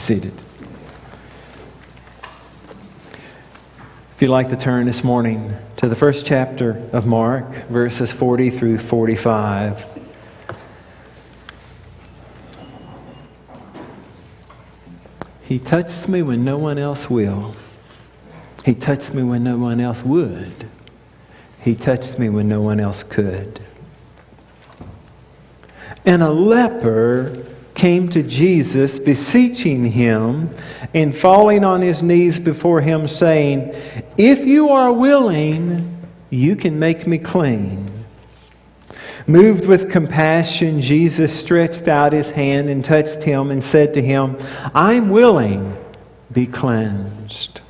seated. If you'd like to turn this morning to the first chapter of Mark, verses 40 through 45. He touched me when no one else will. He touched me when no one else would. He touched me when no one else could. And a leper came to Jesus, beseeching him and falling on his knees before him, saying, "If you are willing, you can make me clean." Moved with compassion, Jesus stretched out his hand and touched him and said to him, "I'm willing, be cleansed."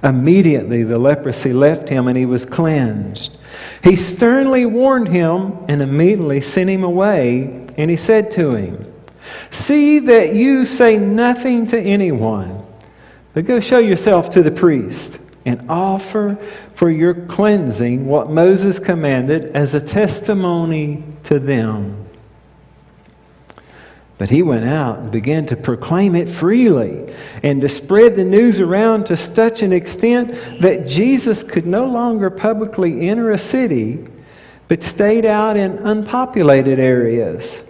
Immediately the leprosy left him and he was cleansed. He sternly warned him and immediately sent him away. And he said to him, "See that you say nothing to anyone, but go show yourself to the priest and offer for your cleansing what Moses commanded as a testimony to them." But he went out and began to proclaim it freely and to spread the news around to such an extent that Jesus could no longer publicly enter a city, but stayed out in unpopulated areas.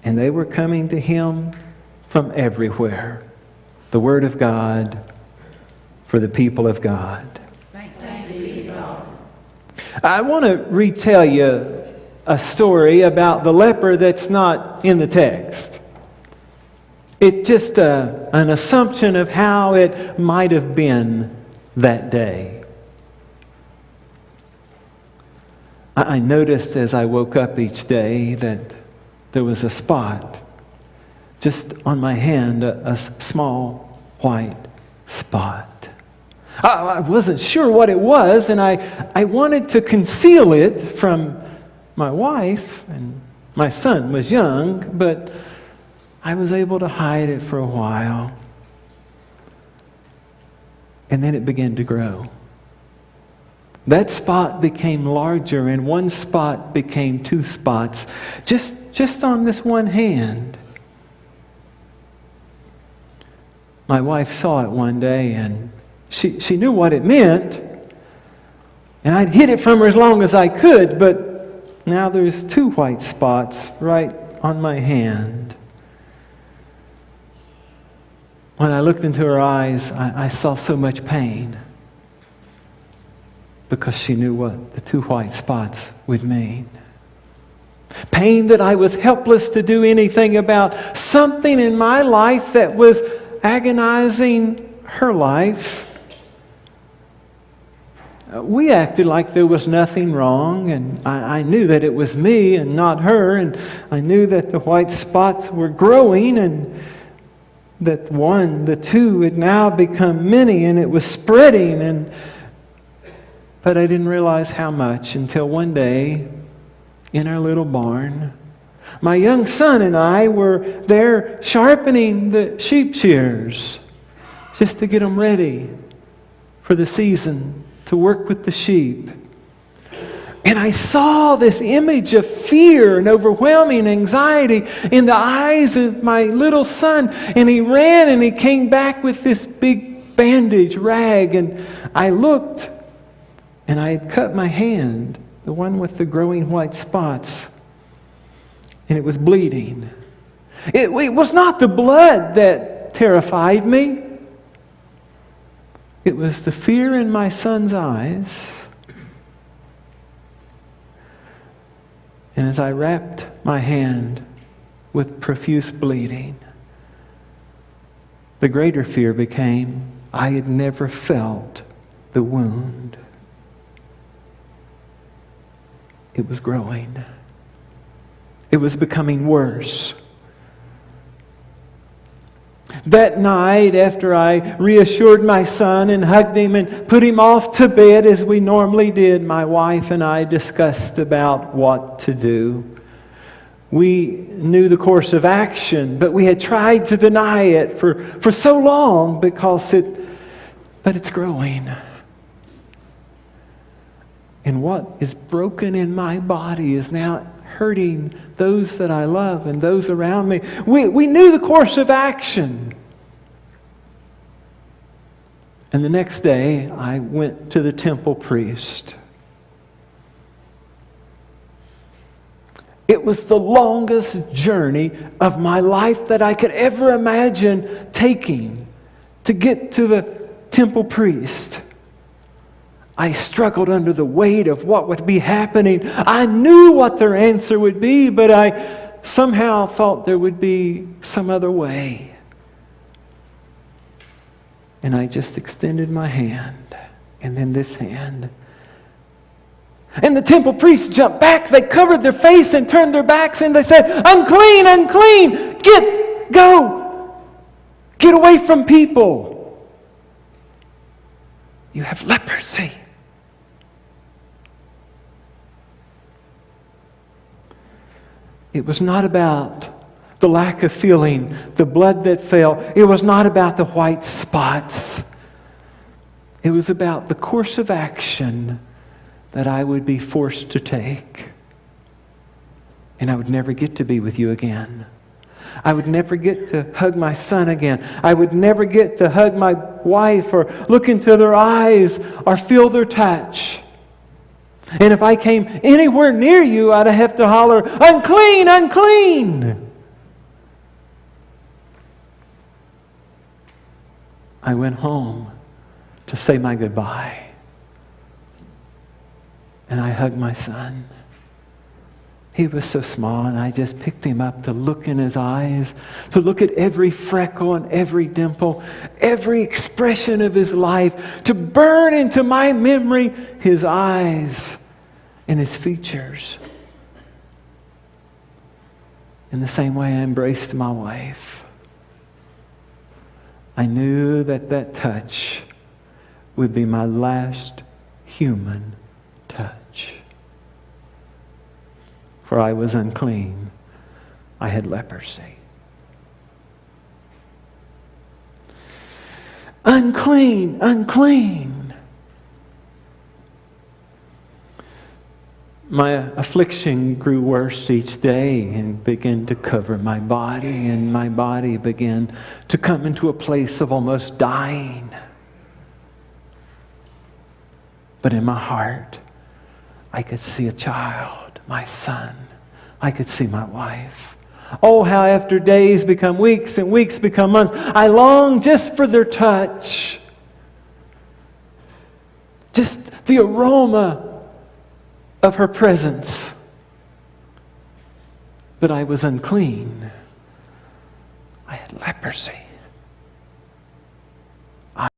And they were coming to him from everywhere. The word of God for the people of God. Thanks be to God. I want to retell you a story about the leper that's not in the text. It's just an assumption of how it might have been that day. I noticed as I woke up each day that there was a spot just on my hand, a small white spot. I wasn't sure what it was, and I wanted to conceal it from my wife, and my son was young, but I was able to hide it for a while. And then it began to grow. That spot became larger, and one spot became two spots, just on this one hand. My wife saw it one day, and she knew what it meant, and I'd hid it from her as long as I could, but now there's two white spots right on my hand. When I looked into her eyes, I saw so much pain because she knew what the two white spots would mean. Pain that I was helpless to do anything about, something in my life that was agonizing her life. We acted like there was nothing wrong, and I knew that it was me and not her, and I knew that the white spots were growing, and that the two had now become many, and it was spreading, but I didn't realize how much until one day in our little barn, my young son and I were there sharpening the sheep shears just to get them ready for the season to work with the sheep. And I saw this image of fear and overwhelming anxiety in the eyes of my little son. And he ran and he came back with this big bandage rag. And I looked, and I had cut my hand, the one with the growing white spots. And it was bleeding. It was not the blood that terrified me. It was the fear in my son's eyes. And as I wrapped my hand with profuse bleeding, the greater fear became I had never felt the wound. It was growing. It was becoming worse. That night, after I reassured my son and hugged him and put him off to bed as we normally did, my wife and I discussed about what to do. We knew the course of action, but we had tried to deny it for so long but it's growing. And what is broken in my body is now hurting those that I love and those around me. We knew the course of action, And the next day, I went to the temple priest. It was the longest journey of my life that I could ever imagine taking to get to the temple priest. I struggled under the weight of what would be happening. I knew what their answer would be, but I somehow thought there would be some other way. And I just extended my hand, and then this hand. And the temple priests jumped back. They covered their face and turned their backs, and they said, "Unclean, unclean! Go! Get away from people! You have leprosy." It was not about the lack of feeling, the blood that fell. It was not about the white spots. It was about the course of action that I would be forced to take. And I would never get to be with you again. I would never get to hug my son again. I would never get to hug my wife or look into their eyes or feel their touch. And if I came anywhere near you, I'd have to holler, "Unclean, unclean!" I went home to say my goodbye. And I hugged my son. He was so small, and I just picked him up to look in his eyes, to look at every freckle and every dimple, every expression of his life, to burn into my memory his eyes and his features. In the same way I embraced my wife, I knew that that touch would be my last human touch. For I was unclean. I had leprosy. Unclean, unclean. My affliction grew worse each day and began to cover my body, and my body began to come into a place of almost dying. But in my heart, I could see a child, my son. I could see my wife. Oh, how after days become weeks and weeks become months, I long just for their touch. Just the aroma of her presence. But I was unclean. I had leprosy.